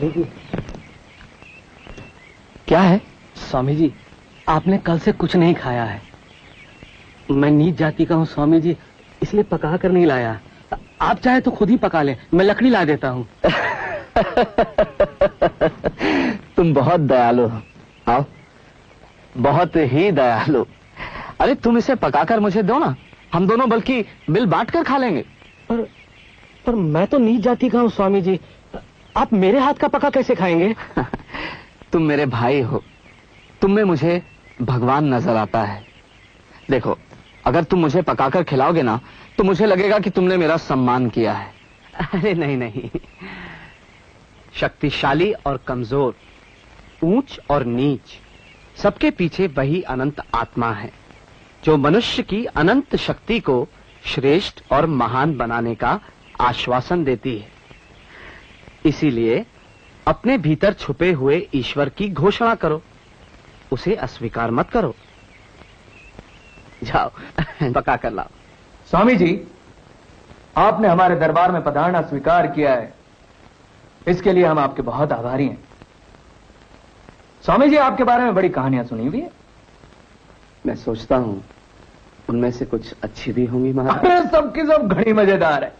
स्वामी जी। क्या है? स्वामी जी, आपने कल से कुछ नहीं खाया है। मैं नीच जाति का हूँ स्वामी जी, इसलिए पका कर नहीं लाया। आप चाहे तो खुद ही पका ले, मैं लकड़ी ला देता हूँ। तुम बहुत दयालु हो। आओ, बहुत ही दयालु। अरे तुम इसे पकाकर मुझे दो ना, हम दोनों बल्कि मिल बांट कर खा लेंगे। पर मैं तो नीच जाति का हूँ स्वामी जी, आप मेरे हाथ का पका कैसे खाएंगे? तुम मेरे भाई हो, तुम में मुझे भगवान नजर आता है। देखो, अगर तुम मुझे पकाकर खिलाओगे ना तो मुझे लगेगा कि तुमने मेरा सम्मान किया है। अरे नहीं नहीं, शक्तिशाली और कमजोर, ऊंच और नीच, सबके पीछे वही अनंत आत्मा है जो मनुष्य की अनंत शक्ति को श्रेष्ठ और महान बनाने का आश्वासन देती है। इसीलिए अपने भीतर छुपे हुए ईश्वर की घोषणा करो, उसे अस्वीकार मत करो। जाओ पका कर लाओ। स्वामी जी, आपने हमारे दरबार में पधारना स्वीकार किया है, इसके लिए हम आपके बहुत आभारी हैं। स्वामी जी, आपके बारे में बड़ी कहानियां सुनी हुई है। मैं सोचता हूं उनमें से कुछ अच्छी भी होंगी महाराज। अरे सबकी सब घड़ी मजेदार है।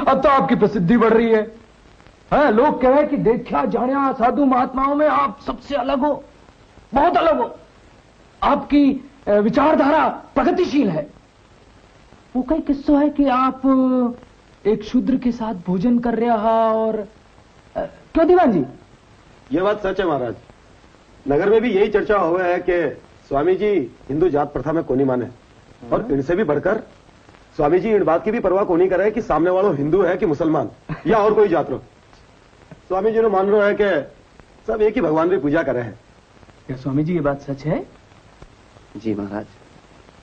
अब तो आपकी प्रसिद्धि बढ़ रही है। हाँ, लोग कह रहे हैं कि देखा जाना साधु महात्माओं में आप सबसे अलग हो, बहुत अलग हो। आपकी विचारधारा प्रगतिशील है। वो कई किस्सा है कि आप एक शूद्र के साथ भोजन कर रहा और क्यों दीवान जी? ये बात सच है महाराज। नगर में भी यही चर्चा हुआ है कि स्वामी जी हिंदू जात प्रथा में कोनी माने, और इनसे भी बढ़कर स्वामी जी इन बात की भी परवाह कोनी करे कि सामने वालों हिंदू है कि मुसलमान या और कोई जात रो। स्वामी जी ने मान रहा है कि सब एक ही भगवान की पूजा करे हैं। क्या स्वामी जी ये बात सच है? जी महाराज।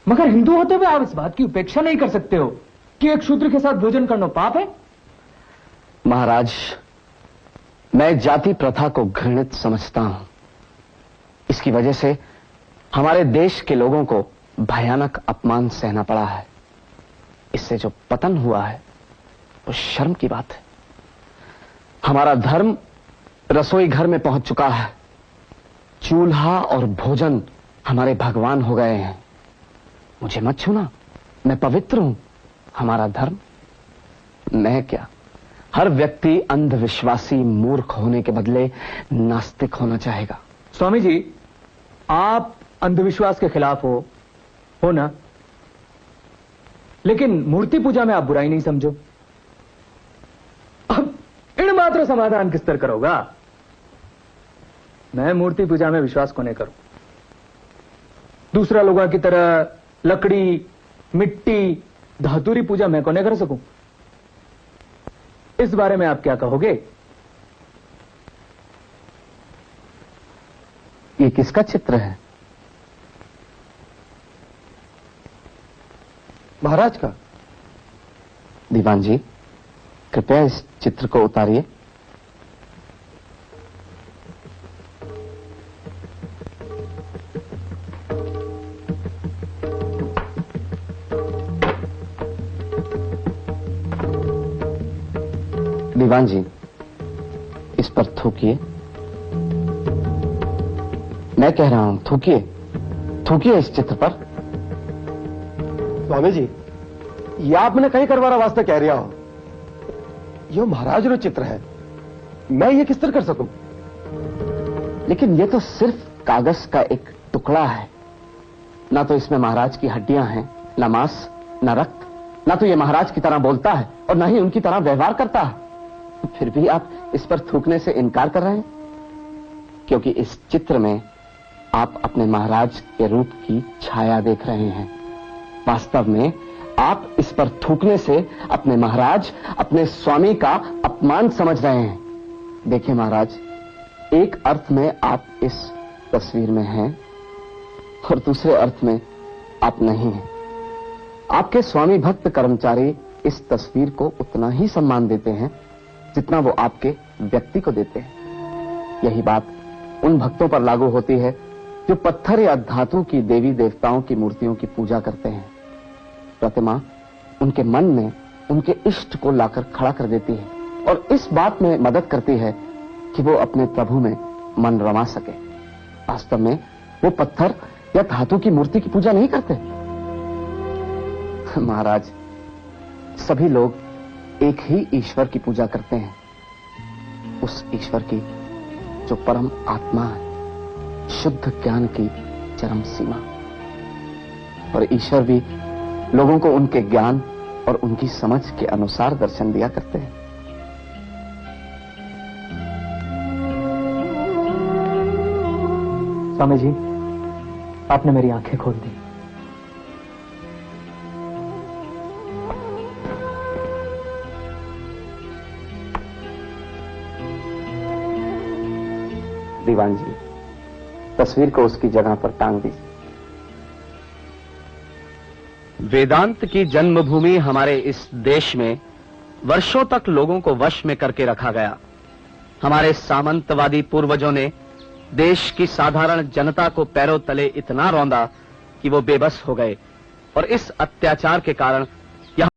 मगर हिंदू होते हुए आप इस बात की उपेक्षा नहीं कर सकते हो कि एक शूद्र के साथ भोजन करना पाप है। महाराज, मैं जाति प्रथा को घृणित समझता हूं। इसकी वजह से हमारे देश के लोगों को भयानक अपमान सहना पड़ा है। इससे जो पतन हुआ है वो शर्म की बात है। हमारा धर्म रसोई घर में पहुंच चुका है। चूल्हा और भोजन हमारे भगवान हो गए हैं। मुझे मत छूना, मैं पवित्र हूं। हमारा धर्म, मैं क्या, हर व्यक्ति अंधविश्वासी मूर्ख होने के बदले नास्तिक होना चाहेगा। स्वामी जी, आप अंधविश्वास के खिलाफ हो ना, लेकिन मूर्ति पूजा में आप बुराई नहीं समझो। अब इन मात्र समाधान किस तरह करोगा? मैं मूर्ति पूजा में विश्वास को नहीं करूं। दूसरा लोगों की तरह लकड़ी, मिट्टी, धातुरी पूजा मैं को नहीं कर सकूं। इस बारे में आप क्या कहोगे? ये किसका चित्र है? महाराज का। दीवान जी, कृपया इस चित्र को उतारिए। दीवान जी, इस पर थूकिए। मैं कह रहा हूं, थूकिए, थूकिए इस चित्र पर। स्वामी जी, ये आपने कहीं करवारा वास्ते कह रहा हो। यो महाराज रो चित्र है, मैं ये किस तरह कर सकूं? लेकिन ये तो सिर्फ कागज का एक टुकड़ा है। ना तो इसमें महाराज की हड्डियां हैं, ना मांस, ना रक्त। ना तो ये महाराज की तरह बोलता है और ना ही उनकी तरह व्यवहार करता है। फिर भी आप इस पर थूकने से इनकार कर रहे हैं, क्योंकि इस चित्र में आप अपने महाराज के रूप की छाया देख रहे हैं। वास्तव में आप इस पर थूकने से अपने महाराज, अपने स्वामी का अपमान समझ रहे हैं। देखिए महाराज, एक अर्थ में आप इस तस्वीर में हैं और दूसरे अर्थ में आप नहीं हैं। आपके स्वामी भक्त कर्मचारी इस तस्वीर को उतना ही सम्मान देते हैं जितना वो आपके व्यक्ति को देते हैं। यही बात उन भक्तों पर लागू होती है जो पत्थर या धातु की देवी देवताओं की मूर्तियों की पूजा करते हैं। प्रतिमा उनके मन में उनके इष्ट को लाकर खड़ा कर देती है और इस बात में मदद करती है कि वो अपने प्रभु में मन रमा सके। वास्तव में वो पत्थर या धातु की मूर्ति की पूजा नहीं करते। महाराज, सभी लोग एक ही ईश्वर की पूजा करते हैं, उस ईश्वर की जो परम आत्मा है, शुद्ध ज्ञान की चरम सीमा। और ईश्वर भी लोगों को उनके ज्ञान और उनकी समझ के अनुसार दर्शन दिया करते हैं। स्वामी जी, आपने मेरी आंखें खोल दी। दीवान जी, तस्वीर को उसकी जगह पर टांग दीजिए। वेदांत की जन्मभूमि हमारे इस देश में वर्षों तक लोगों को वश में करके रखा गया। हमारे सामंतवादी पूर्वजों ने देश की साधारण जनता को पैरों तले इतना रौंदा कि वो बेबस हो गए, और इस अत्याचार के कारण